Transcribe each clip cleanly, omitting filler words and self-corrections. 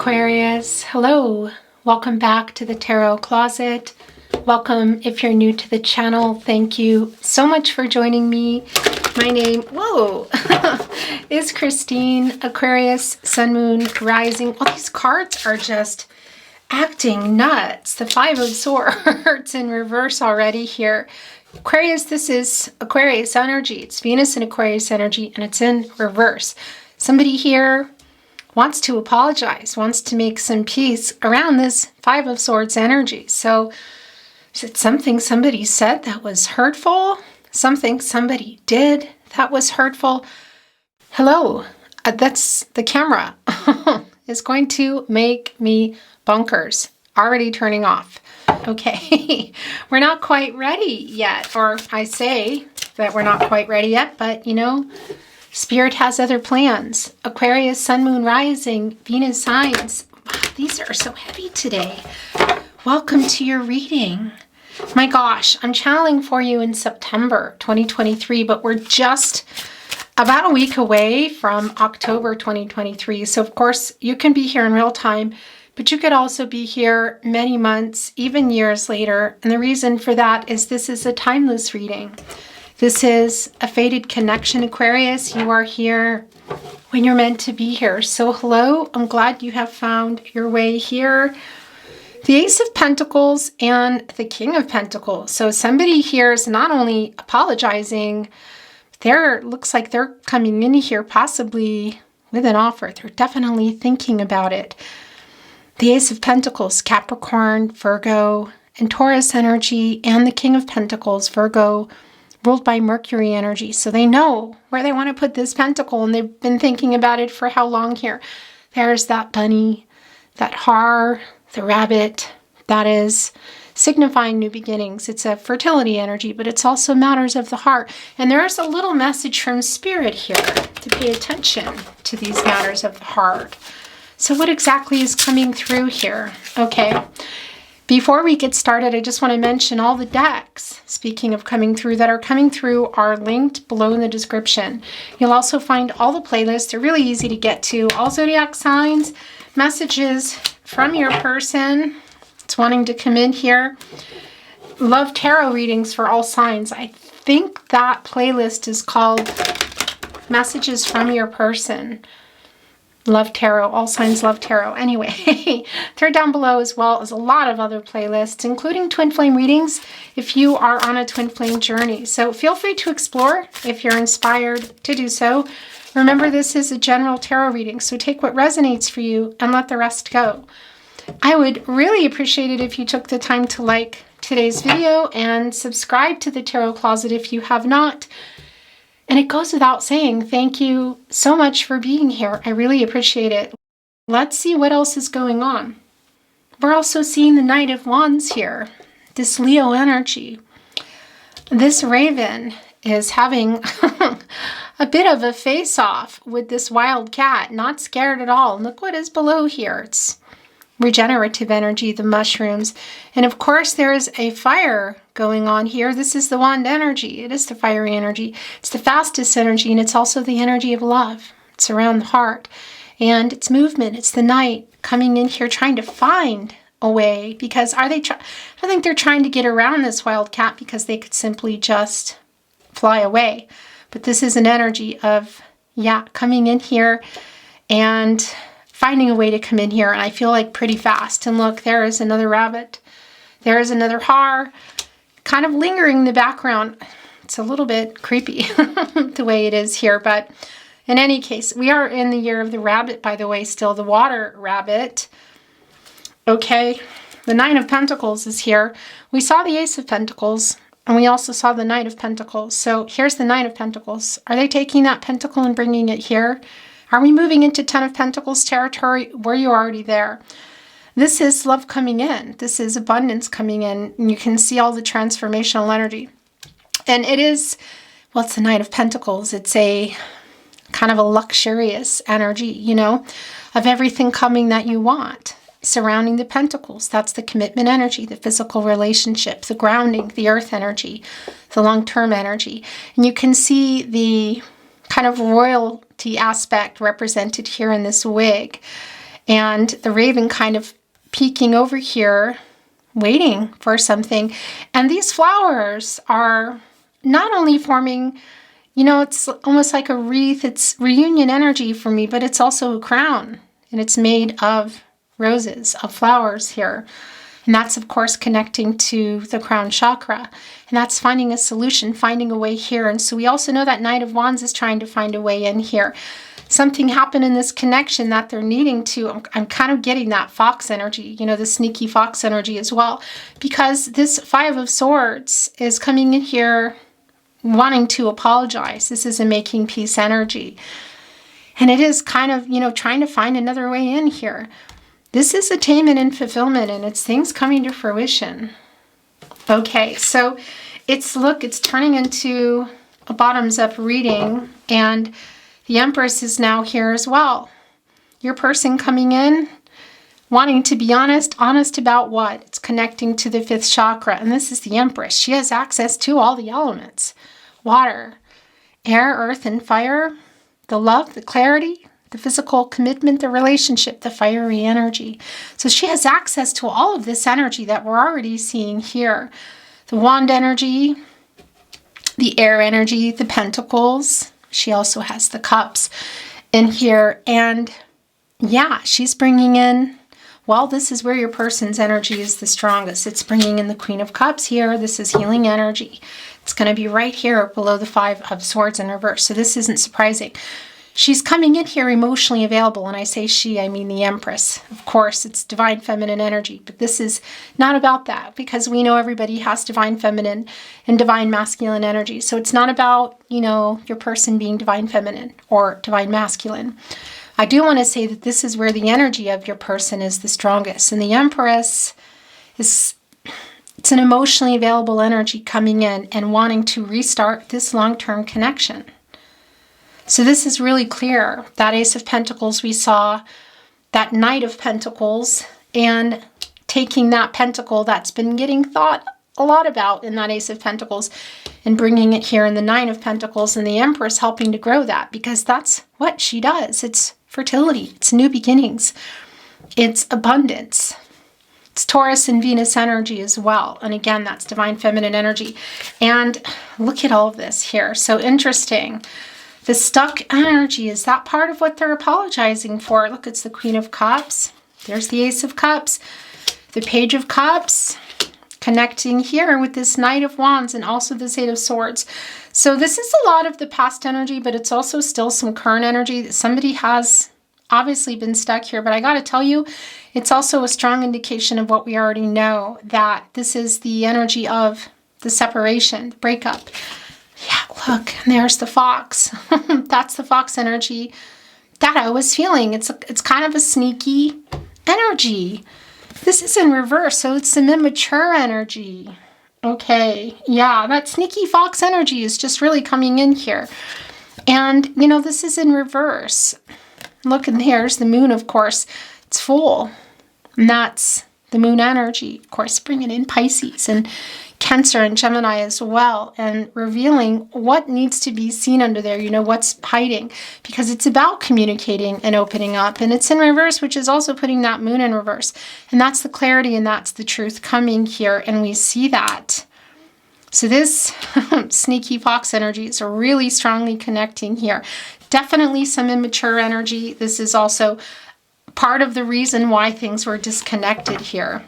Aquarius, hello. Welcome back to the Tarot Closet. Welcome if you're new to the channel. Thank you so much for joining me. My name, is Christine. Aquarius, Sun, Moon, Rising. Well, these cards are just acting nuts. The Five of Swords in reverse already here. Aquarius, this is Aquarius energy. It's Venus in Aquarius energy, and it's in reverse. Somebody here wants to apologize, wants to make some peace around this Five of Swords energy. So is it something somebody said that was hurtful? Something somebody did that was hurtful? Hello, that's the camera. Is going to make me bonkers. Already turning off. Okay, we're not quite ready yet. Or I say that we're not quite ready yet, but you know, Spirit has other plans. Aquarius, Sun, Moon, Rising, Venus signs. Wow, these are so heavy today. Welcome to your reading. My gosh, I'm channeling for you in September 2023, but we're just about a week away from October 2023. So of course, you can be here in real time, but you could also be here many months, even years later. And the reason for that is this is a timeless reading. This is a fated connection, Aquarius. You are here when you're meant to be here. So hello, I'm glad you have found your way here. The Ace of Pentacles and the King of Pentacles. So somebody here is not only apologizing, looks like they're coming in here possibly with an offer. They're definitely thinking about it. The Ace of Pentacles, Capricorn, Virgo, and Taurus energy, and the King of Pentacles, Virgo, ruled by Mercury energy. So they know where they want to put this pentacle, and they've been thinking about it for how long here. There's that bunny, that har, the rabbit, that is signifying new beginnings. It's a fertility energy, but it's also matters of the heart. And there's a little message from Spirit here to pay attention to these matters of the heart. So what exactly is coming through here? Okay. Before we get started, I just want to mention all the decks, speaking of coming through, that are coming through are linked below in the description. You'll also find all the playlists. They're really easy to get to. All zodiac signs, messages from your person that's wanting to come in here. Love tarot readings for all signs. I think that playlist is called Messages from Your Person. Love Tarot, all signs love tarot. Anyway, they're down below, as well as a lot of other playlists, including twin flame readings if you are on a twin flame journey. So feel free to explore if you're inspired to do so. Remember, this is a general tarot reading, so take what resonates for you and let the rest go. I would really appreciate it if you took the time to like today's video and subscribe to the Tarot Closet if you have not. And it goes without saying, thank you so much for being here. I really appreciate it. Let's see what else is going on. We're also seeing the Knight of Wands here, this Leo energy. This Raven is having a bit of a face-off with this wild cat, not scared at all. Look what is below here. It's regenerative energy, the mushrooms. And of course, there is a fire going on here. This is the wand energy. It is the fiery energy. It's the fastest energy, and it's also the energy of love. It's around the heart. And it's movement. It's the knight coming in here trying to find a way, because I don't think they're trying to get around this wild cat, because they could simply just fly away. But this is an energy of, coming in here and finding a way to come in here, and I feel like pretty fast. And look, there is another rabbit. There is another har, kind of lingering in the background. It's a little bit creepy the way it is here, but in any case, we are in the year of the rabbit, by the way, still the water rabbit. Okay, the Nine of Pentacles is here. We saw the Ace of Pentacles, and we also saw the Knight of Pentacles. So here's the Nine of Pentacles. Are they taking that pentacle and bringing it here? Are we moving into Ten of Pentacles territory? Were you already there? This is love coming in. This is abundance coming in. And you can see all the transformational energy. And it is, well, it's the Knight of Pentacles. It's a kind of a luxurious energy, you know, of everything coming that you want. Surrounding the pentacles, that's the commitment energy, the physical relationship, the grounding, the earth energy, the long-term energy. And you can see the kind of royalty aspect represented here in this wig. And the raven kind of peeking over here, waiting for something. And these flowers are not only forming, you know, it's almost like a wreath. It's reunion energy for me, but it's also a crown. And it's made of roses, of flowers here. And that's, of course, connecting to the crown chakra. And that's finding a solution, finding a way here. And so we also know that Knight of Wands is trying to find a way in here. Something happened in this connection that they're needing to. I'm kind of getting that fox energy, you know, the sneaky fox energy as well. Because this Five of Swords is coming in here wanting to apologize. This is a making peace energy. And it is kind of, you know, trying to find another way in here. This is attainment and fulfillment, and it's things coming to fruition. Okay, so it's turning into a bottoms-up reading, and the Empress is now here as well. Your person coming in, wanting to be honest about what? It's connecting to the 5th chakra, and this is the Empress. She has access to all the elements. Water, air, earth, and fire. The love, the clarity, the physical commitment, the relationship, the fiery energy. So she has access to all of this energy that we're already seeing here. The wand energy, the air energy, the pentacles. She also has the cups in here. And yeah, she's bringing in, well, this is where your person's energy is the strongest. It's bringing in the Queen of Cups here. This is healing energy. It's going to be right here below the Five of Swords in reverse. So this isn't surprising. She's coming in here emotionally available, and I say she, I mean the Empress. Of course, it's divine feminine energy, but this is not about that, because we know everybody has divine feminine and divine masculine energy. So it's not about, you know, your person being divine feminine or divine masculine. I do want to say that this is where the energy of your person is the strongest, and the Empress is, it's an emotionally available energy coming in and wanting to restart this long-term connection. So this is really clear. That Ace of Pentacles we saw, that Knight of Pentacles, and taking that pentacle that's been getting thought a lot about in that Ace of Pentacles and bringing it here in the Nine of Pentacles, and the Empress helping to grow that, because that's what she does. It's fertility. It's new beginnings. It's abundance. It's Taurus and Venus energy as well. And again, that's divine feminine energy. And look at all of this here. So interesting. The stuck energy, is that part of what they're apologizing for? Look, it's the Queen of Cups. There's the Ace of Cups. The Page of Cups connecting here with this Knight of Wands and also this Eight of Swords. So this is a lot of the past energy, but it's also still some current energy that somebody has obviously been stuck here. But I got to tell you, it's also a strong indication of what we already know, that this is the energy of the separation, the breakup. Yeah, look, and there's the fox. That's the fox energy that I was feeling. It's kind of a sneaky energy. This is in reverse, so it's some immature energy. Okay, yeah, that sneaky fox energy is just really coming in here. And, you know, this is in reverse. Look, and here's the moon, of course. It's full, and that's the moon energy, of course, bringing in Pisces and Cancer and Gemini as well, and revealing what needs to be seen under there, you know, what's hiding, because it's about communicating and opening up. And it's in reverse, which is also putting that moon in reverse. And that's the clarity and that's the truth coming here. And we see that. So this sneaky fox energy is really strongly connecting here. Definitely some immature energy. This is also part of the reason why things were disconnected here.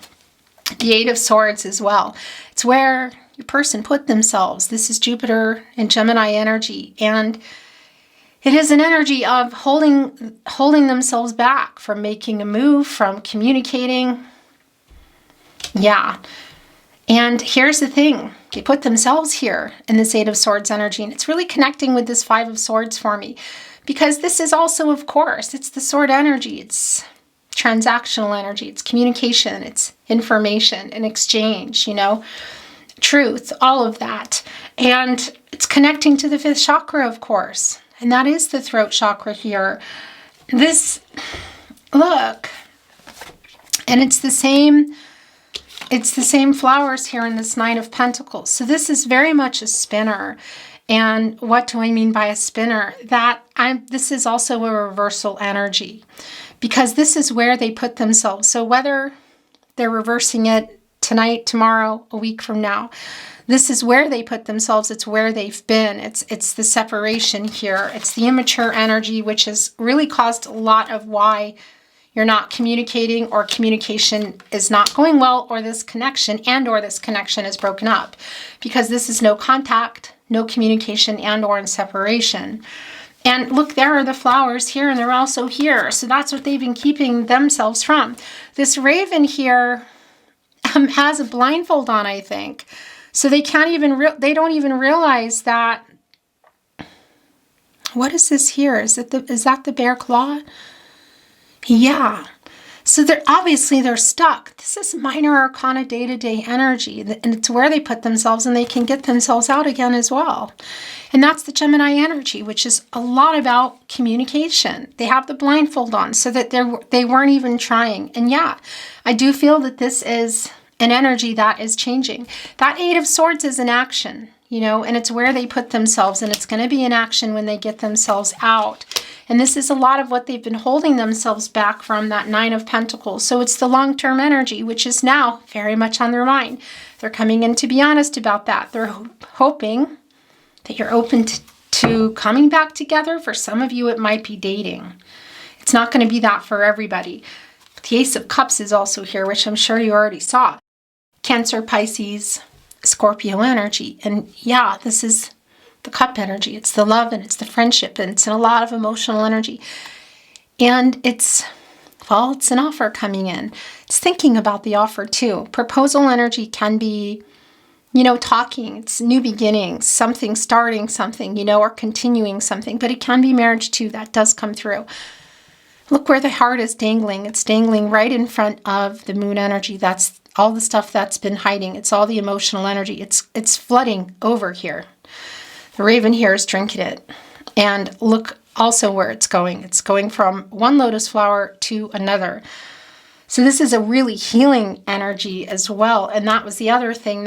The Eight of Swords as well. It's where your person put themselves. This is Jupiter and Gemini energy. And it is an energy of holding themselves back from making a move, from communicating. Yeah. And here's the thing. They put themselves here in this Eight of Swords energy. And it's really connecting with this Five of Swords for me. Because this is also, of course, it's the sword energy. It's transactional energy, it's communication, it's information and exchange, you know, truth, all of that. And it's connecting to the 5th chakra, of course, and that is the throat chakra here. This, look, and it's the same flowers here in this Nine of Pentacles. So this is very much a spinner. And what do I mean by a spinner? This is also a reversal energy, because this is where they put themselves. So whether they're reversing it tonight, tomorrow, a week from now, this is where they put themselves. It's where they've been. It's the separation here. It's the immature energy, which has really caused a lot of why you're not communicating, or communication is not going well, or this connection is broken up, because this is no contact, no communication, and or in separation. And look, there are the flowers here, and they're also here. So that's what they've been keeping themselves from. This raven here has a blindfold on, I think. So they can't even, they don't even realize that. What is this here? Is that the bear claw? Yeah. So they're stuck. This is minor arcana day-to-day energy, and it's where they put themselves, and they can get themselves out again as well. And that's the Gemini energy, which is a lot about communication. They have the blindfold on so that they weren't even trying. And yeah, I do feel that this is an energy that is changing. That Eight of Swords is an action, and it's where they put themselves, and it's going to be an action when they get themselves out. And this is a lot of what they've been holding themselves back from, that Nine of Pentacles. So it's the long-term energy, which is now very much on their mind. They're coming in to be honest about that. They're hoping that you're open to coming back together. For some of you, it might be dating. It's not going to be that for everybody. But the Ace of Cups is also here, which I'm sure you already saw. Cancer, Pisces, Scorpio energy. And yeah, this is the cup energy. It's the love, and it's the friendship, and it's a lot of emotional energy. And it's an offer coming in. It's thinking about the offer too. Proposal energy can be, talking. It's new beginnings, something, starting something, or continuing something. But it can be marriage too. That does come through. Look where the heart is dangling. It's dangling right in front of the moon energy. That's all the stuff that's been hiding. It's all the emotional energy. It's flooding over here. The raven here is drinking it. And look also where it's going. It's going from one lotus flower to another. So this is a really healing energy as well. And that was the other thing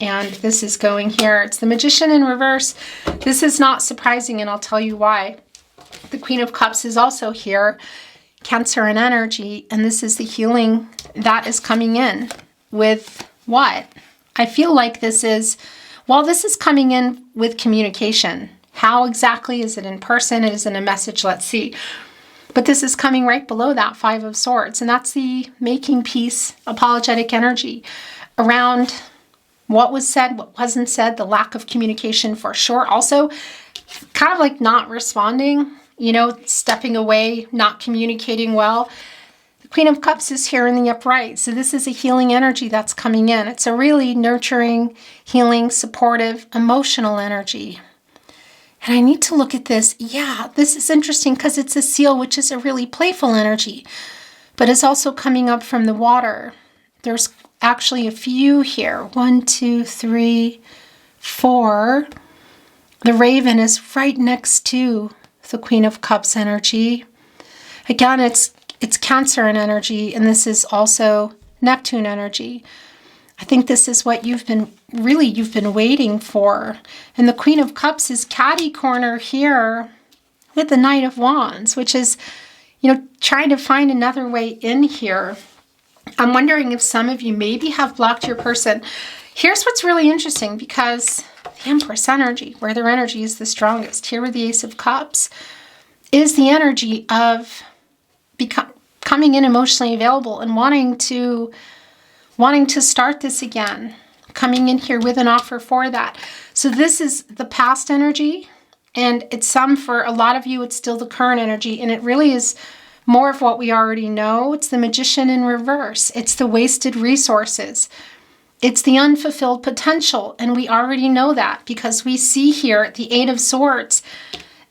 and this is going here. It's the Magician in reverse. This is not surprising, and I'll tell you why. The Queen of Cups is also here. Cancer and energy. And this is the healing that is coming in with what? I feel like this is coming in with communication. How exactly? Is it in person? Is it a message? Let's see. But this is coming right below that Five of Swords. And that's the making peace, apologetic energy around what was said, what wasn't said, the lack of communication for sure. Also, kind of like not responding, stepping away, not communicating well. Queen of Cups is here in the upright. So this is a healing energy that's coming in. It's a really nurturing, healing, supportive, emotional energy. And I need to look at this. Yeah, this is interesting because it's a seal, which is a really playful energy, but it's also coming up from the water. There's actually a few here. 1, 2, 3, 4. The raven is right next to the Queen of Cups energy. Again, it's Cancer in energy, and this is also Neptune energy. I think this is what you've been waiting for. And the Queen of Cups is catty corner here with the Knight of Wands, which is, trying to find another way in here. I'm wondering if some of you maybe have blocked your person. Here's what's really interesting, because the Empress energy, where their energy is the strongest, here with the Ace of Cups, is the energy of coming in emotionally available and wanting to start this again, coming in here with an offer for that. So this is the past energy, and for a lot of you, it's still the current energy, and it really is more of what we already know. It's the Magician in reverse. It's the wasted resources. It's the unfulfilled potential, and we already know that because we see here the Eight of Swords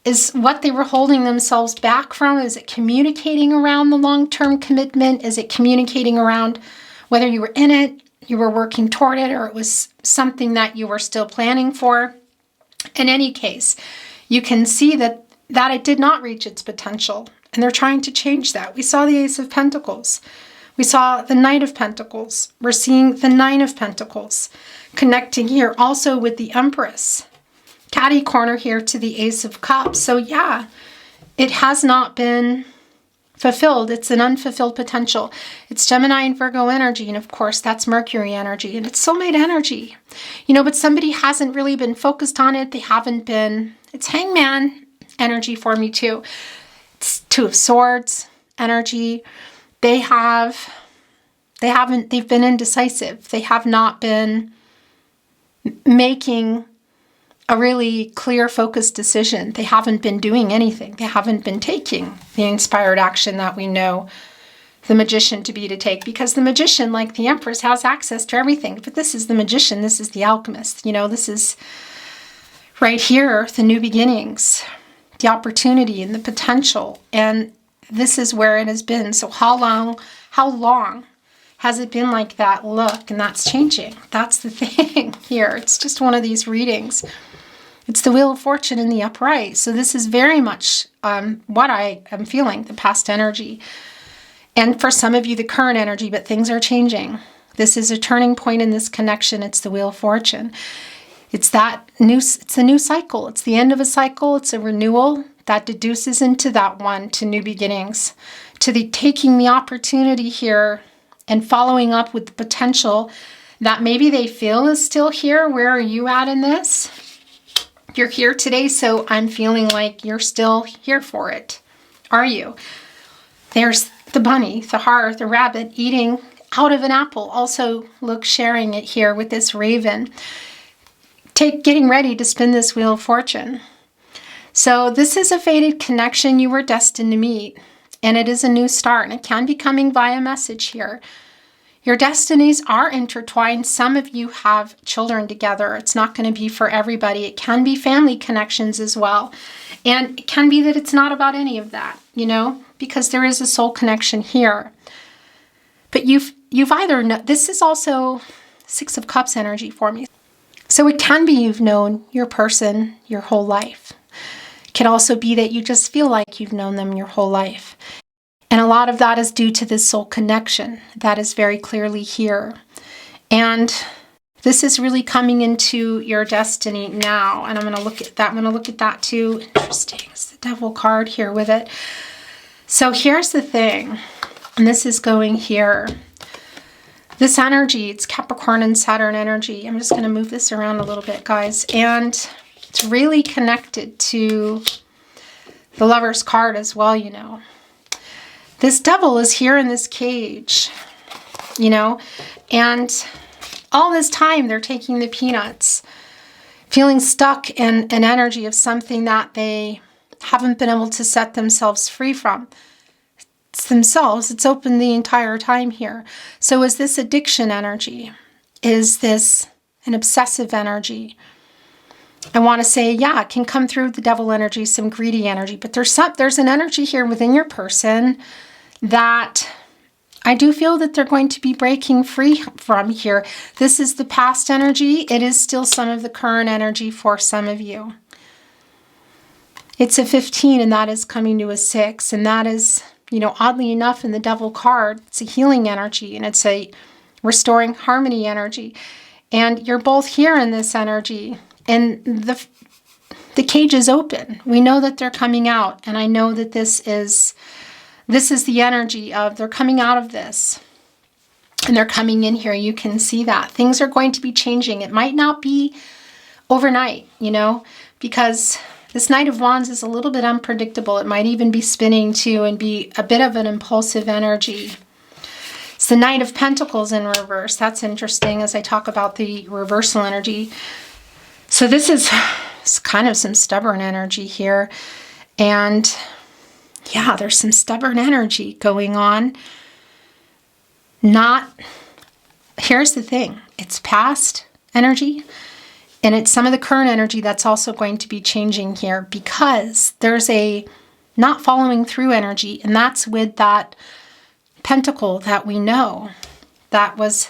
is what they were holding themselves back from. Is it communicating around the long-term commitment? Is it communicating around whether you were in it, you were working toward it, or it was something that you were still planning for? In any case, you can see that it did not reach its potential, and they're trying to change that. We saw the Ace of Pentacles. We saw the Knight of Pentacles. We're seeing the Nine of Pentacles connecting here also with the Empress. Catty corner here to the Ace of Cups. So yeah, it has not been fulfilled. It's an unfulfilled potential. It's Gemini and Virgo energy. And of course, that's Mercury energy. And it's soulmate energy. You know, but somebody hasn't really been focused on it. They haven't been. It's Hangman energy for me too. It's Two of Swords energy. They've been indecisive. They have not been making a really clear, focused decision. They haven't been doing anything. They haven't been taking the inspired action that we know the Magician to be to take. Because the Magician, like the Empress, has access to everything. But this is the Magician. This is the Alchemist. You know, this is right here, the new beginnings, the opportunity and the potential. And this is where it has been. So how long has it been like that look? And that's changing. That's the thing here. It's just one of these readings. It's the Wheel of Fortune in the upright. So this is very much what I am feeling, the past energy. And for some of you, the current energy, but things are changing. This is a turning point in this connection. It's the Wheel of Fortune. It's a new cycle. It's the end of a cycle. It's a renewal that deduces into that one, to new beginnings, to the taking the opportunity here and following up with the potential that maybe they feel is still here. Where are you at in this? You're here today, so I'm feeling like you're still here for it. Are you? There's the bunny, the heart, the rabbit eating out of an apple. Also, look, sharing it here with this raven. Getting ready to spin this Wheel of Fortune. So this is a fated connection you were destined to meet. And it is a new start. And it can be coming via message here. Your destinies are intertwined. Some of you have children together. It's not going to be for everybody. It can be family connections as well. And it can be that it's not about any of that, you know, because there is a soul connection here. But you've either, this is also Six of Cups energy for me. So it can be you've known your person your whole life. It can also be that you just feel like you've known them your whole life. And a lot of that is due to this soul connection that is very clearly here. And this is really coming into your destiny now. And I'm going to look at that. I'm going to look at that too. Interesting. It's the Devil card here with it. So here's the thing. And this is going here. This energy, it's Capricorn and Saturn energy. I'm just going to move this around a little bit, guys. And it's really connected to the Lover's card as well, you know. This devil is here in this cage, you know, and all this time they're taking the peanuts, feeling stuck in an energy of something that they haven't been able to set themselves free from. It's themselves. It's open the entire time here. So is this addiction energy? Is this an obsessive energy? I want to say, yeah, it can come through the devil energy, some greedy energy, but there's an energy here within your person that I do feel that they're going to be breaking free from here. This is the past energy. It is still some of the current energy for some of you. It's a 15 and that is coming to a 6. And that is, you know, oddly enough in the devil card, it's a healing energy and it's a restoring harmony energy. And you're both here in this energy and the cage is open. We know that they're coming out. And I know that this is the energy of they're coming out of this and they're coming in here. You can see that things are going to be changing. It might not be overnight, you know, because this Knight of Wands is a little bit unpredictable. It might even be spinning too and be a bit of an impulsive energy. It's the Knight of Pentacles in reverse. That's interesting as I talk about the reversal energy. So this is kind of some stubborn energy here. And yeah, there's some stubborn energy going on. Here's the thing. It's past energy and it's some of the current energy that's also going to be changing here because there's a not following through energy. And that's with that pentacle that we know that was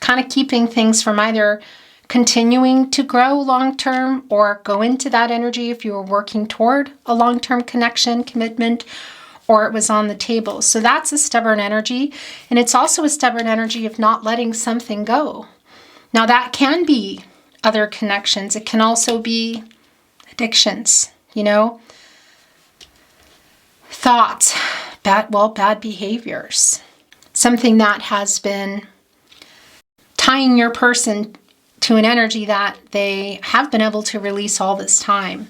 kind of keeping things from either continuing to grow long-term or go into that energy if you were working toward a long-term connection, commitment, or it was on the table. So that's a stubborn energy. And it's also a stubborn energy of not letting something go. Now that can be other connections. It can also be addictions, you know, thoughts, bad behaviors. Something that has been tying your person to an energy that they have been able to release all this time.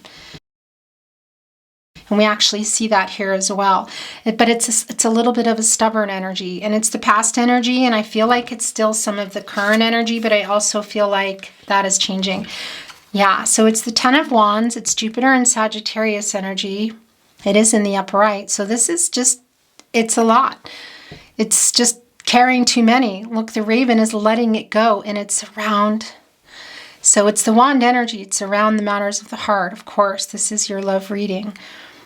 And we actually see that here as well. But it's a little bit of a stubborn energy, and it's the past energy, and I feel like it's still some of the current energy, but I also feel like that is changing. Yeah, so it's the Ten of Wands. It's Jupiter and Sagittarius energy. It is in the upright. So this is just, it's a lot. It's just carrying too many. Look, the raven is letting it go, and it's around. So it's the wand energy. It's around the matters of the heart. Of course, this is your love reading.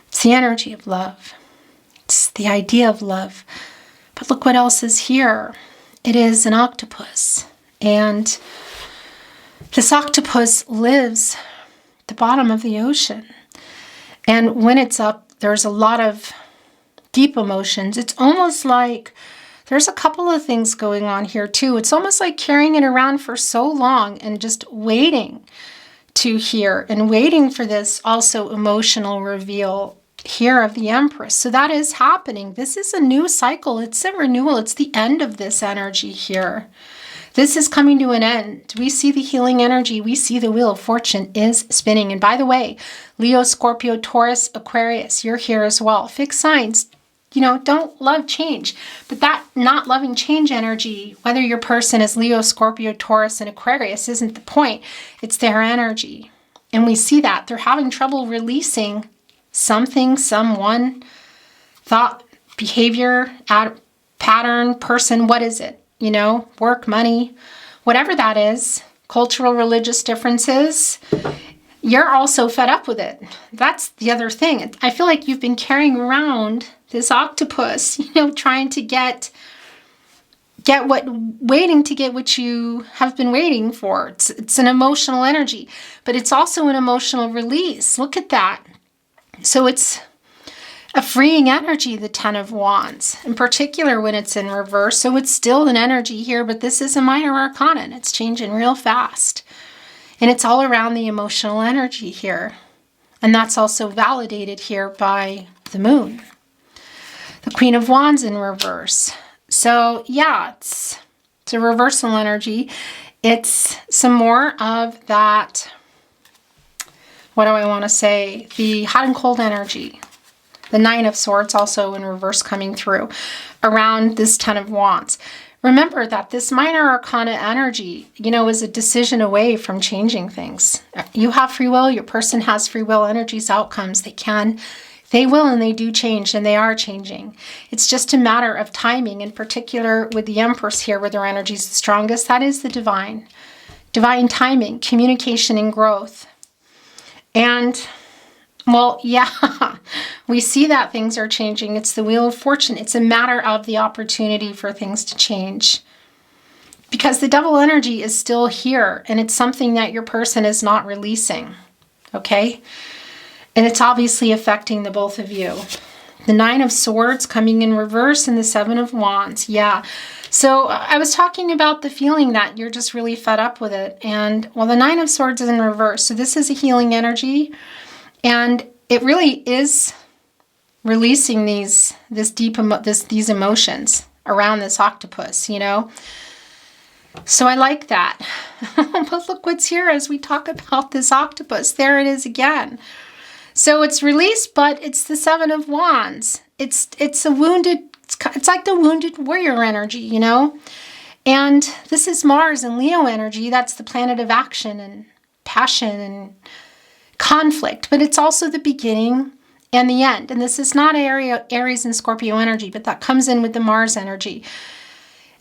It's the energy of love. It's the idea of love. But look what else is here. It is an octopus. And this octopus lives at the bottom of the ocean. And when it's up, there's a lot of deep emotions. It's almost like there's a couple of things going on here too. It's almost like carrying it around for so long and just waiting to hear and waiting for this also emotional reveal here of the Empress. So that is happening. This is a new cycle. It's a renewal. It's the end of this energy here. This is coming to an end. We see the healing energy. We see the Wheel of Fortune is spinning. And by the way, Leo, Scorpio, Taurus, Aquarius, you're here as well. Fixed signs, don't love change. But that not loving change energy, whether your person is Leo, Scorpio, Taurus, and Aquarius, isn't the point. It's their energy. And we see that. They're having trouble releasing something, someone, thought, behavior, pattern, person. What is it? Work, money, whatever that is, cultural, religious differences. You're also fed up with it. That's the other thing. I feel like you've been carrying around this octopus, trying to waiting to get what you have been waiting for. It's an emotional energy, but it's also an emotional release. Look at that. So it's a freeing energy, the Ten of Wands, in particular when it's in reverse. So it's still an energy here, but this is a minor arcana and it's changing real fast. And it's all around the emotional energy here. And that's also validated here by the moon. The Queen of Wands in reverse. So yeah, it's a reversal energy. It's some more of that, what do I want to say? The hot and cold energy. The Nine of Swords also in reverse coming through around this Ten of Wands. Remember that this minor arcana energy, is a decision away from changing things. You have free will. Your person has free will. Energies, outcomes. They will, and they do change, and they are changing. It's just a matter of timing, in particular with the Empress here, where their energy is the strongest. That is the divine timing, communication, and growth. And well, yeah, we see that things are changing. It's the Wheel of Fortune. It's a matter of the opportunity for things to change. Because the double energy is still here, and it's something that your person is not releasing, okay? And it's obviously affecting the both of you. The Nine of Swords coming in reverse and the Seven of Wands, yeah. So I was talking about the feeling that you're just really fed up with it. And, well, the Nine of Swords is in reverse. So this is a healing energy. And it really is releasing these emotions around this octopus, So I like that. But look what's here as we talk about this octopus. There it is again. So it's released, but it's the Seven of Wands. It's like the wounded warrior energy, And this is Mars and Leo energy. That's the planet of action and passion and conflict, but it's also the beginning and the end. And this is not Aries and Scorpio energy, but that comes in with the Mars energy.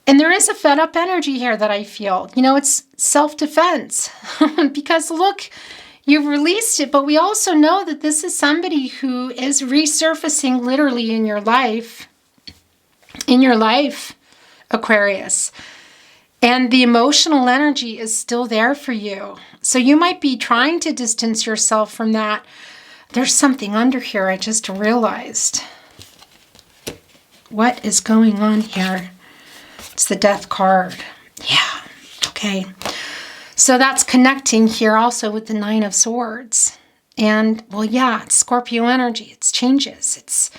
And there is a fed up energy here that I feel. It's self-defense because look, you've released it, but we also know that this is somebody who is resurfacing literally in your life, Aquarius. And the emotional energy is still there for you. So you might be trying to distance yourself from that. There's something under here I just realized. What is going on here? It's the Death card. Yeah, okay. So that's connecting here also with the Nine of Swords. And, well, yeah, it's Scorpio energy. It's changes. It's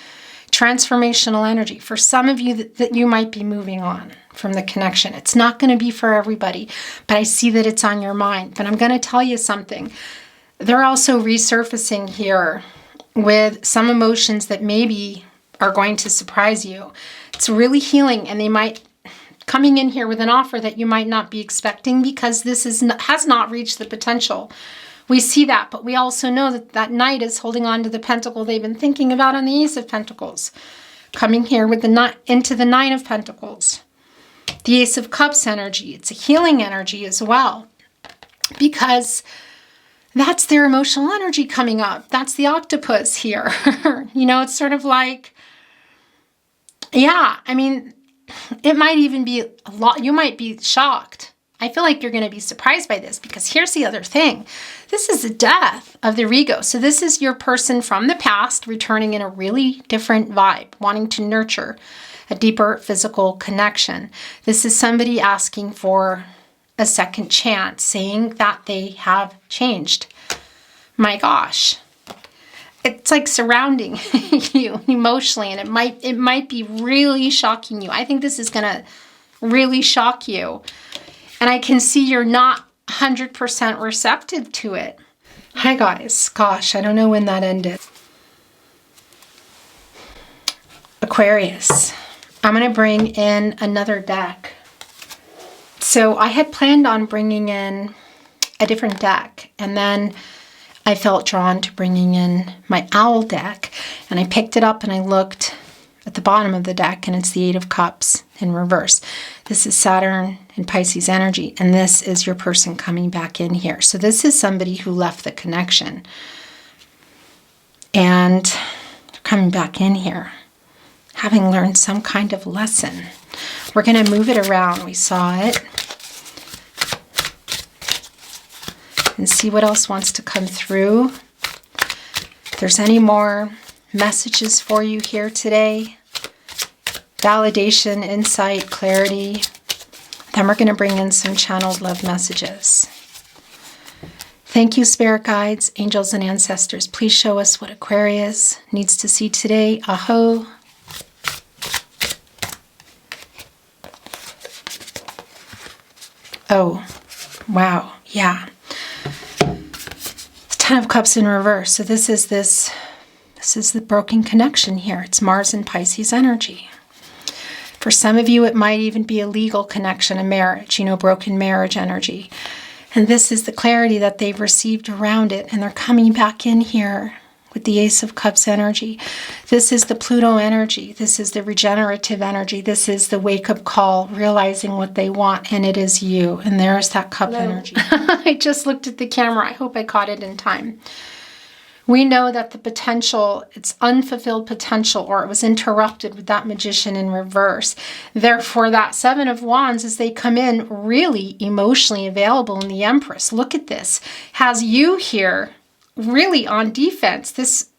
transformational energy. For some of you that you might be moving on from the connection. It's not going to be for everybody, but I see that it's on your mind. But I'm going to tell you something. They're also resurfacing here with some emotions that maybe are going to surprise you. It's really healing, and they might coming in here with an offer that you might not be expecting because this has not reached the potential. We see that, but we also know that that Knight is holding on to the Pentacle they've been thinking about on the Ace of Pentacles. Coming here with into the Nine of Pentacles. The Ace of Cups energy. It's a healing energy as well. Because that's their emotional energy coming up. That's the octopus here. You know, it's sort of like, yeah, I mean, it might even be a lot. You might be shocked. I feel like you're going to be surprised by this because here's the other thing. This is the death of their ego. So this is your person from the past returning in a really different vibe, wanting to nurture a deeper physical connection. This is somebody asking for a second chance, saying that they have changed. My gosh. It's like surrounding you emotionally, and it might be really shocking you. I think this is going to really shock you. And I can see you're not 100% receptive to it. Hi guys. Gosh, I don't know when that ended. Aquarius. I'm going to bring in another deck. So I had planned on bringing in a different deck, and then I felt drawn to bringing in my owl deck, and I picked it up and I looked at the bottom of the deck, and it's the Eight of Cups in reverse. This is Saturn and Pisces energy, and this is your person coming back in here. So this is somebody who left the connection, and they're coming back in here, having learned some kind of lesson. We're going to move it around. We saw it. And see what else wants to come through. If there's any more messages for you here today, validation, insight, clarity, then we're going to bring in some channeled love messages. Thank you, spirit guides, angels, and ancestors. Please show us what Aquarius needs to see today. Aho. Oh, wow, yeah. Ten of Cups in reverse. So this is the broken connection here. It's Mars and Pisces energy. For some of you, it might even be a legal connection, a marriage, broken marriage energy. And this is the clarity that they've received around it. And they're coming back in here with the Ace of Cups energy. This is the Pluto energy. This is the regenerative energy. This is the wake-up call, realizing what they want, and it is you. And there's that cup energy. I just looked at the camera. I hope I caught it in time. We know that the potential, it's unfulfilled potential, or it was interrupted with that Magician in reverse. Therefore, that Seven of Wands, as they come in, really emotionally available in the Empress. Look at this. Has you here really on defense. This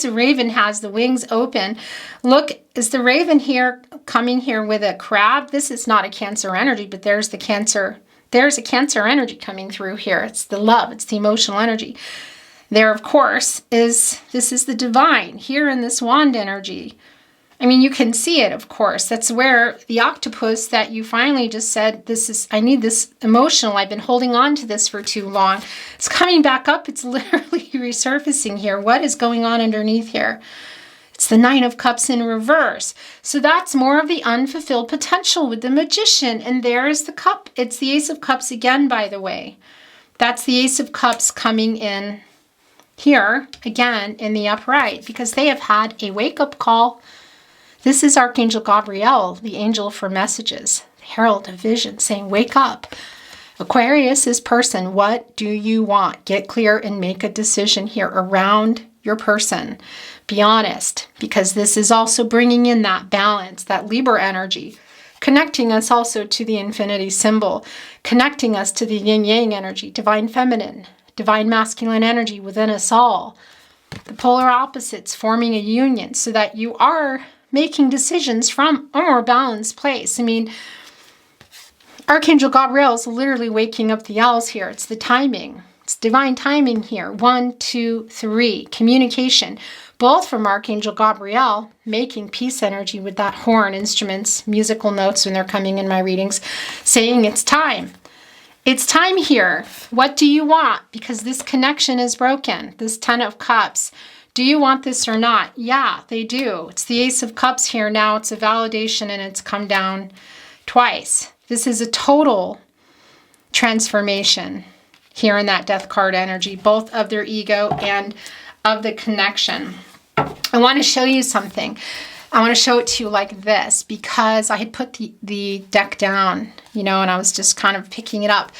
raven has the wings open. Look, is the raven here coming here with a crab? This is not a Cancer energy, but there's the Cancer. There's a Cancer energy coming through here. It's the love. It's the emotional energy. There, of course, this is the divine here in this wand energy. I mean, you can see it, of course. That's where the octopus that you finally just said, I need this emotional. I've been holding on to this for too long. It's coming back up. It's literally resurfacing here. What is going on underneath here? It's the Nine of Cups in reverse. So that's more of the unfulfilled potential with the Magician. And there is the cup. It's the Ace of Cups again, by the way. That's the Ace of Cups coming in here again in the upright because they have had a wake-up call. This is Archangel Gabriel, the angel for messages, the herald of vision, saying, wake up. Aquarius is person. What do you want? Get clear and make a decision here around your person. Be honest, because this is also bringing in that balance, that Libra energy, connecting us also to the infinity symbol, connecting us to the yin-yang energy, divine feminine, divine masculine energy within us all. The polar opposites forming a union so that you are making decisions from a more balanced place. I mean, Archangel Gabriel is literally waking up the owls here. It's the timing. It's divine timing here. 1, 2, 3. Communication. Both from Archangel Gabriel, making peace energy with that horn, instruments, musical notes when they're coming in my readings, saying it's time. It's time here. What do you want? Because this connection is broken. This 10 of Cups. Do you want this or not? Yeah, they do. It's the Ace of Cups here now. It's a validation and it's come down twice. This is a total transformation here in that Death card energy, both of their ego and of the connection. I want to show you something. I want to show it to you like this because I had put the deck down, and I was just kind of picking it up.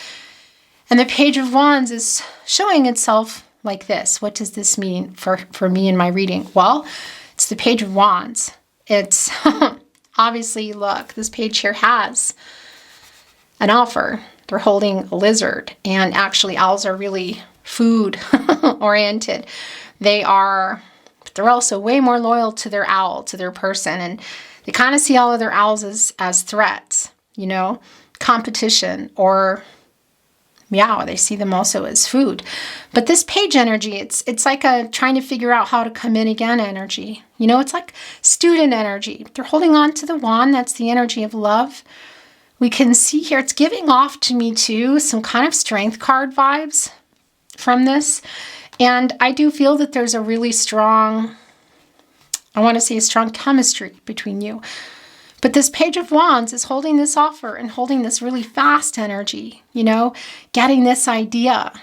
And the Page of Wands is showing itself like this. What does this mean for me in my reading? Well, it's the Page of Wands. It's obviously, look, this page here has an offer. They're holding a lizard, and actually owls are really food oriented. They're also way more loyal to their owl, to their person, and they kind of see all of their owls as threats, competition, or they see them also as food. But this page energy, it's like a trying to figure out how to come in again energy. It's like student energy. They're holding on to the wand. That's the energy of love. We can see here, it's giving off to me too, some kind of strength card vibes from this. And I do feel that there's a really strong, I want to say a strong chemistry between you. But this Page of Wands is holding this offer and holding this really fast energy, getting this idea.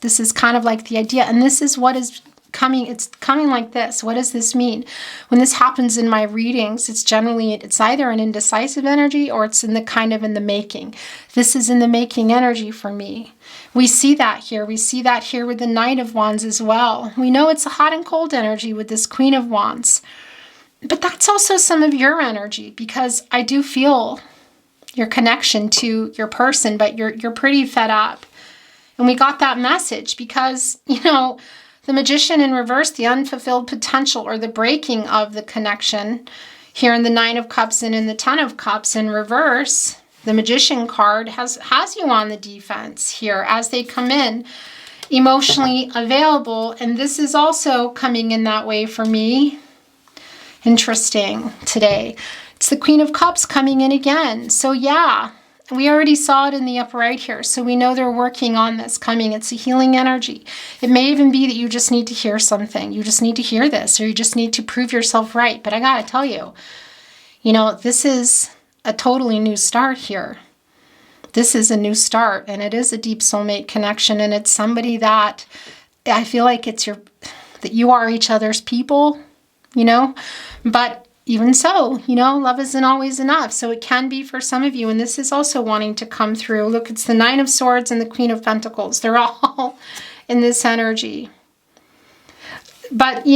This is kind of like the idea. And this is what is coming. It's coming like this. What does this mean? When this happens in my readings, it's either an indecisive energy or it's in the making. This is in the making energy for me. We see that here. We see that here with the Knight of Wands as well. We know it's a hot and cold energy with this Queen of Wands. But that's also some of your energy, because I do feel your connection to your person, but you're pretty fed up. And we got that message because, the Magician in reverse, the unfulfilled potential or the breaking of the connection here in the 9 of Cups and in the 10 of Cups in reverse, the Magician card has you on the defense here as they come in emotionally available. And this is also coming in that way for me. Interesting today. It's the Queen of Cups coming in again. So yeah, we already saw it in the upper right here. So we know they're working on this coming. It's a healing energy. It may even be that you just need to hear something. You just need to hear this, or you just need to prove yourself right. But I got to tell you, this is a totally new start here. This is a new start, and it is a deep soulmate connection. And it's somebody that I feel like that you are each other's people, but even so, love isn't always enough. So it can be for some of you. And this is also wanting to come through. Look, it's the 9 of Swords and the Queen of Pentacles. They're all in this energy. But,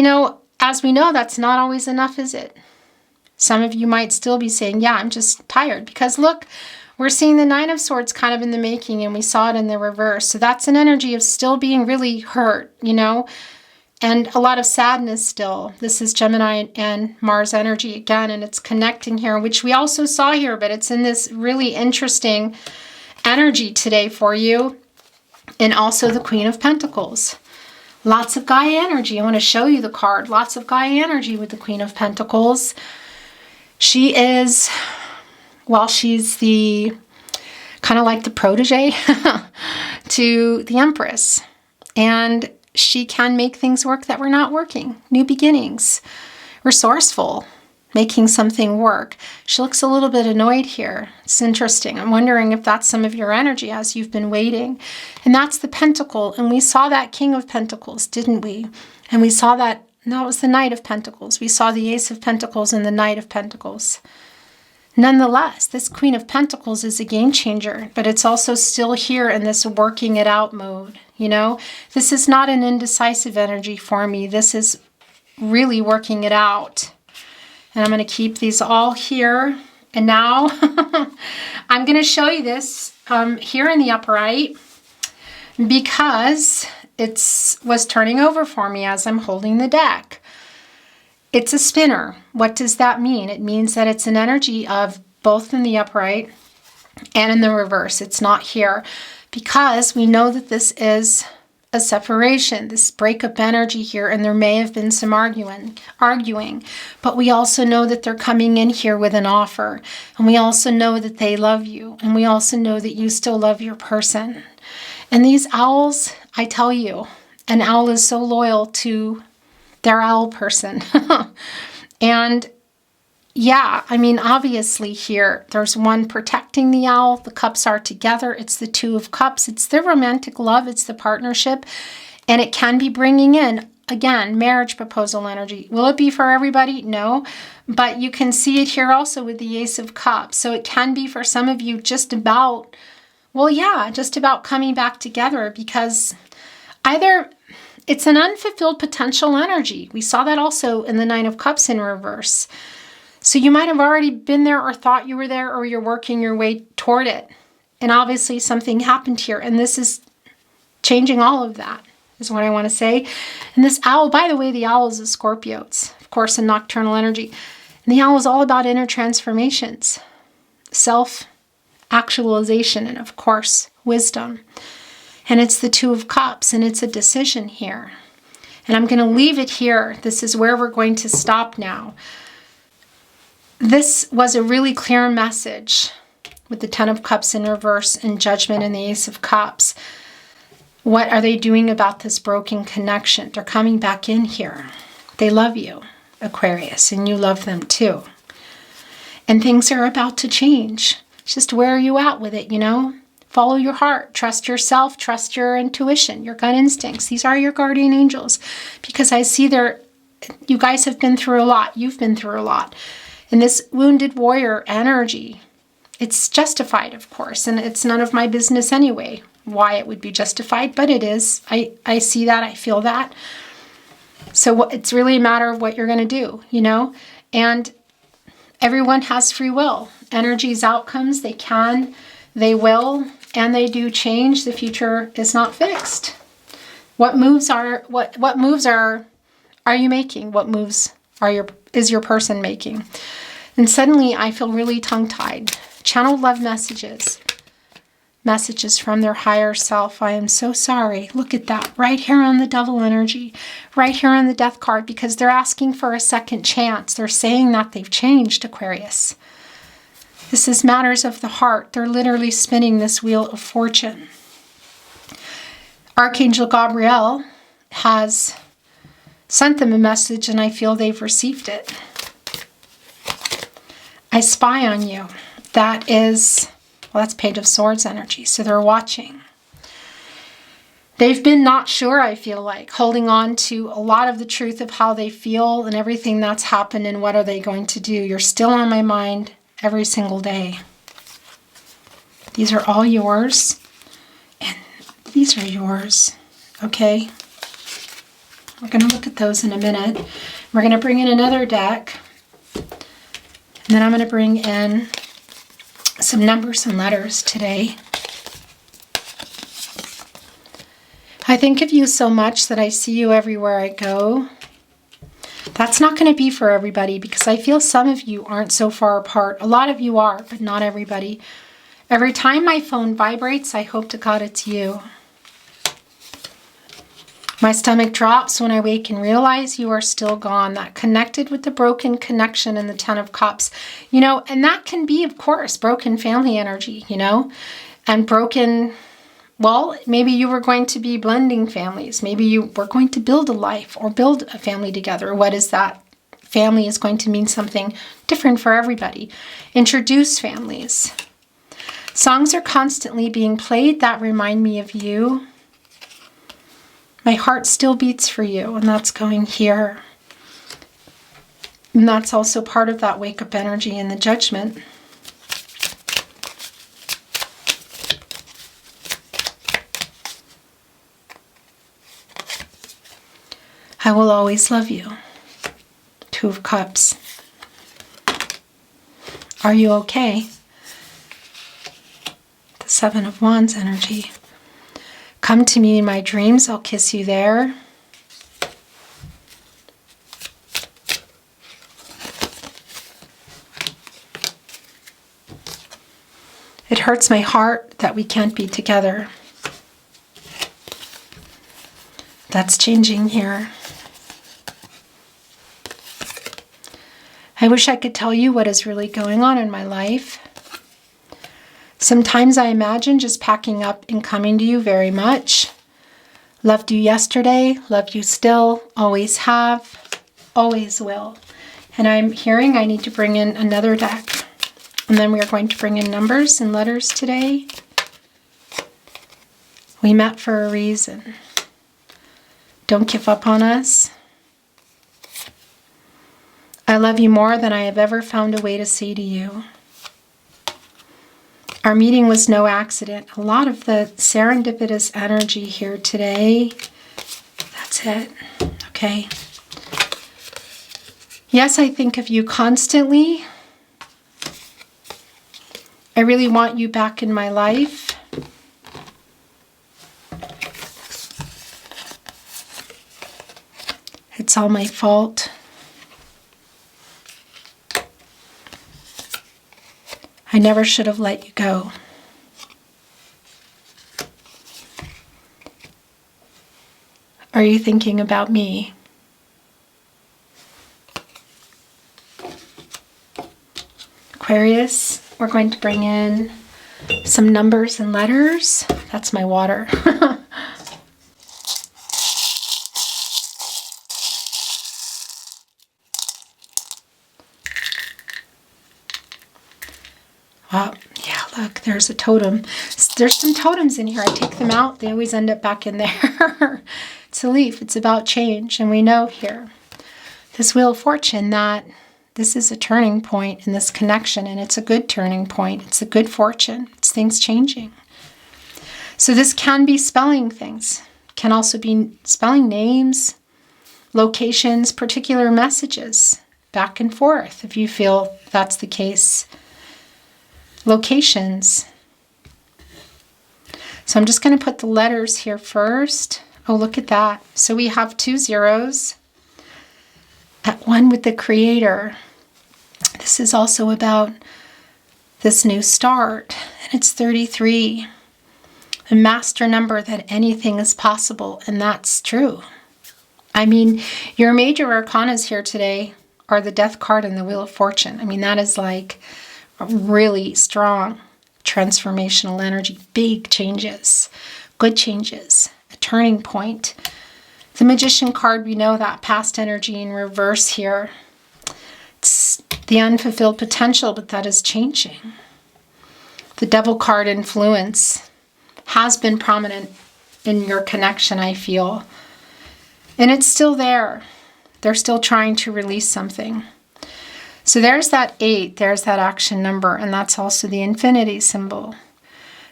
as we know, that's not always enough, is it? Some of you might still be saying, yeah, I'm just tired. Because look, we're seeing the 9 of Swords kind of in the making, and we saw it in the reverse. So that's an energy of still being really hurt, and a lot of sadness still. This is Gemini and Mars energy again, and it's connecting here, which we also saw here, but it's in this really interesting energy today for you. And also the Queen of Pentacles. Lots of Gaia energy. I want to show you the card. Lots of Gaia energy with the Queen of Pentacles. She is, she's the kind of like the protege to the Empress. And she can make things work that were not working. New beginnings. Resourceful. Making something work. She looks a little bit annoyed here. It's interesting. I'm wondering if that's some of your energy as you've been waiting. And that's the Pentacle. And we saw that King of Pentacles, didn't we? And we saw that, no, it was the Knight of Pentacles. We saw the Ace of Pentacles and the Knight of Pentacles. Nonetheless, this Queen of Pentacles is a game changer, but it's also still here in this working it out mode. This is not an indecisive energy for me. This is really working it out. And I'm going to keep these all here. And now I'm going to show you this here in the upper right because it was turning over for me as I'm holding the deck. It's a spinner. What does that mean? It means that it's an energy of both in the upright and in the reverse. It's not here because we know that this is a separation, this breakup energy here, and there may have been some arguing, but we also know that they're coming in here with an offer, and we also know that they love you, and we also know that you still love your person. And these owls, I tell you, an owl is so loyal to their owl person. And yeah, I mean, obviously here, there's one protecting the owl. The cups are together. It's the Two of Cups. It's the romantic love. It's the partnership. And it can be bringing in, again, marriage proposal energy. Will it be for everybody? No. But you can see it here also with the Ace of Cups. So it can be for some of you just about, well, yeah, just about coming back together, because either it's an unfulfilled potential energy. We saw that also in the Nine of Cups in reverse. So you might have already been there or thought you were there, or you're working your way toward it. And obviously something happened here, and this is changing all of that, is what I want to say. And this owl, by the way, the owl is a Scorpio. It's, of course, a nocturnal energy. And the owl is all about inner transformations, self-actualization, and of course, wisdom. And it's the Two of Cups, and it's a decision here. And I'm going to leave it here. This is where we're going to stop now. This was a really clear message with the Ten of Cups in reverse and Judgment and the Ace of Cups. What are they doing about this broken connection? They're coming back in here. They love you, Aquarius, and you love them too. And things are about to change. It's just where are you at with it, you know? Follow your heart. Trust yourself. Trust your intuition, your gut instincts. These are your guardian angels, because I see you guys have been through a lot. You've been through a lot. And this wounded warrior energy, it's justified, of course, and it's none of my business anyway why it would be justified, but it is. I see that, I feel that. So it's really a matter of what you're going to do, you know? And everyone has free will. Energies, outcomes, they can, they will, and they do change. The future is not fixed. What moves are you making? What moves is your person making? And suddenly I feel really tongue-tied. Channeled love messages from their higher self. I am so sorry. Look at that. Right here on the Devil energy. Right here on the Death card, because they're asking for a second chance. They're saying that they've changed, Aquarius. This is matters of the heart. They're literally spinning this wheel of fortune. Archangel Gabriel has sent them a message, and I feel they've received it. I spy on you. That is, well, that's Page of Swords energy. So they're watching. They've been not sure, I feel like, holding on to a lot of the truth of how they feel and everything that's happened and what are they going to do. You're still on my mind every single day. These are all yours. And these are yours. Okay? We're going to look at those in a minute. We're going to bring in another deck. And then I'm going to bring in some numbers and letters today. I think of you so much that I see you everywhere I go. That's not going to be for everybody, because I feel some of you aren't so far apart. A lot of you are, but not everybody. Every time my phone vibrates, I hope to God it's you. My stomach drops when I wake and realize you are still gone. That connected with the broken connection in the Ten of Cups. You know, and that can be, of course, broken family energy, you know, and broken, well, maybe you were going to be blending families. Maybe you were going to build a life or build a family together. What is that? Family is going to mean something different for everybody. Introduce families. Songs are constantly being played that remind me of you. My heart still beats for you, and that's going here. And that's also part of that wake-up energy in the Judgment. I will always love you. Two of Cups. Are you okay? The Seven of Wands energy. Come to me in my dreams, I'll kiss you there. It hurts my heart that we can't be together. That's changing here. I wish I could tell you what is really going on in my life. Sometimes I imagine just packing up and coming to you very much. Loved you yesterday, love you still, always have, always will. And I'm hearing I need to bring in another deck. And then we are going to bring in numbers and letters today. We met for a reason. Don't give up on us. I love you more than I have ever found a way to say to you. Our meeting was no accident. A lot of the serendipitous energy here today. That's it. Okay. Yes, I think of you constantly. I really want you back in my life. It's all my fault. I never should have let you go. Are you thinking about me? Aquarius, we're going to bring in some numbers and letters. That's my water. Oh, yeah, look, there's a totem. There's some totems in here. I take them out. They always end up back in there. It's a leaf. It's about change. And we know here, this Wheel of Fortune, that this is a turning point in this connection. And it's a good turning point. It's a good fortune. It's things changing. So this can be spelling things. Can also be spelling names, locations, particular messages, back and forth, if you feel that's the case. Locations. So I'm just going to put the letters here first. Oh, look at that. So we have 2 zeros at 1 with the Creator. This is also about this new start. And it's 33. A master number that anything is possible. And that's true. I mean, your major arcanas here today are the Death card and the Wheel of Fortune. I mean, that is like really strong transformational energy, big changes, good changes, a turning point. The Magician card, we know that past energy in reverse here. It's the unfulfilled potential, but that is changing. The Devil card, influence, has been prominent in your connection, I feel. And it's still there. They're still trying to release something. So there's that 8, there's that action number, and that's also the infinity symbol.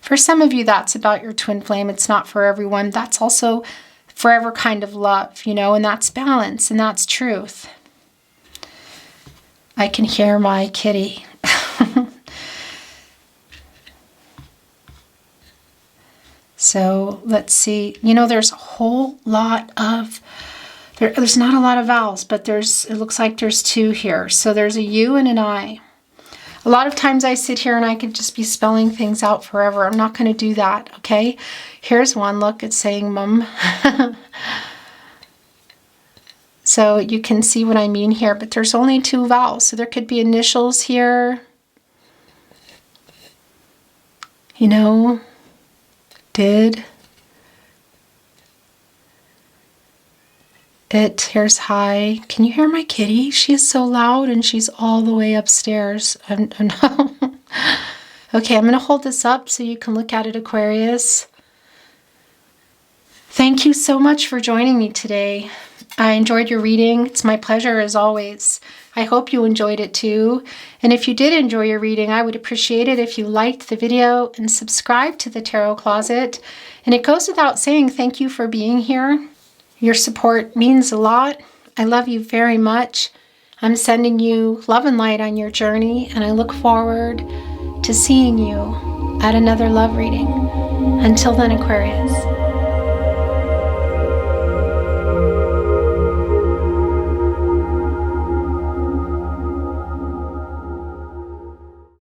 For some of you, that's about your twin flame. It's not for everyone. That's also forever kind of love, you know, and that's balance, and that's truth. I can hear my kitty. So let's see. You know, there's a whole lot of... There's not a lot of vowels, but it looks like there's 2 here. So there's a U and an I. A lot of times I sit here and I could just be spelling things out forever. I'm not going to do that, okay? Here's one. Look, it's saying mum. So you can see what I mean here, but there's only 2 vowels. So there could be initials here. You know, did. Here's hi. Can you hear my kitty? She is so loud and she's all the way upstairs. Okay, I'm going to hold this up so you can look at it, Aquarius. Thank you so much for joining me today. I enjoyed your reading. It's my pleasure as always. I hope you enjoyed it too. And if you did enjoy your reading, I would appreciate it if you liked the video and subscribed to the Tarot Closet. And it goes without saying, thank you for being here. Your support means a lot. I love you very much. I'm sending you love and light on your journey, and I look forward to seeing you at another love reading. Until then, Aquarius.